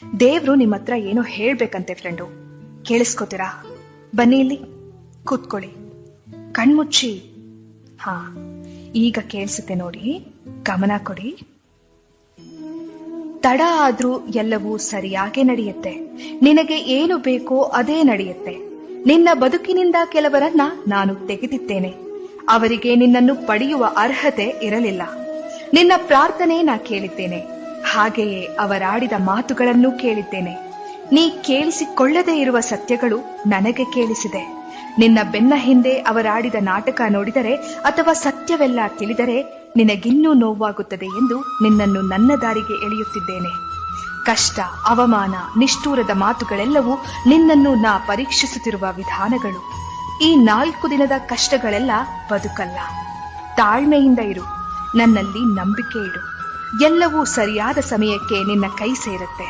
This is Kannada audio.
ದೇವ್ರು ನಿಮ್ಮ ಹತ್ರ ಏನೋ ಹೇಳ್ಬೇಕಂತೆ ಫ್ರೆಂಡು, ಕೇಳಿಸ್ಕೋತೀರಾ? ಬನ್ನಿ ಇಲ್ಲಿ ಕೂತ್ಕೊಳ್ಳಿ, ಕಣ್ಮುಚ್ಚಿ. ಹಾ, ಈಗ ಕೇಳಿಸುತ್ತೆ ನೋಡಿ, ಗಮನ ಕೊಡಿ. ತಡ ಆದ್ರೂ ಎಲ್ಲವೂ ಸರಿಯಾಗಿ ನಡೆಯುತ್ತೆ. ನಿನಗೆ ಏನು ಬೇಕೋ ಅದೇ ನಡೆಯುತ್ತೆ. ನಿನ್ನ ಬದುಕಿನಿಂದ ಕೆಲವರನ್ನ ನಾನು ತೆಗೆದಿದ್ದೇನೆ. ಅವರಿಗೆ ನಿನ್ನನ್ನು ಪಡೆಯುವ ಅರ್ಹತೆ ಇರಲಿಲ್ಲ. ನಿನ್ನ ಪ್ರಾರ್ಥನೆ ನಾ ಕೇಳಿದ್ದೇನೆ, ಹಾಗೆಯೇ ಅವರಾಡಿದ ಮಾತುಗಳನ್ನು ಕೇಳಿದ್ದೇನೆ. ನೀ ಕೇಳಿಸಿಕೊಳ್ಳದೇ ಇರುವ ಸತ್ಯಗಳು ನನಗೆ ಕೇಳಿಸಿದೆ. ನಿನ್ನ ಬೆನ್ನ ಹಿಂದೆ ಅವರಾಡಿದ ನಾಟಕ ನೋಡಿದರೆ ಅಥವಾ ಸತ್ಯವೆಲ್ಲ ತಿಳಿದರೆ ನಿನಗಿನ್ನೂ ನೋವಾಗುತ್ತದೆ ಎಂದು ನಿನ್ನನ್ನು ನನ್ನ ದಾರಿಗೆ ಎಳೆಯುತ್ತಿದ್ದೇನೆ. ಕಷ್ಟ, ಅವಮಾನ, ನಿಷ್ಠೂರದ ಮಾತುಗಳೆಲ್ಲವೂ ನಿನ್ನನ್ನು ನಾ ಪರೀಕ್ಷಿಸುತ್ತಿರುವ ವಿಧಾನಗಳು. ಈ 4 ದಿನದ ಕಷ್ಟಗಳೆಲ್ಲ ಬದುಕಲ್ಲ. ತಾಳ್ಮೆಯಿಂದ ಇರು, ನನ್ನಲ್ಲಿ ನಂಬಿಕೆ ಇಡು. ಎಲ್ಲವೂ ಸರಿಯಾದ ಸಮಯಕ್ಕೆ ನಿನ್ನ ಕೈ ಸೇರುತ್ತೆ.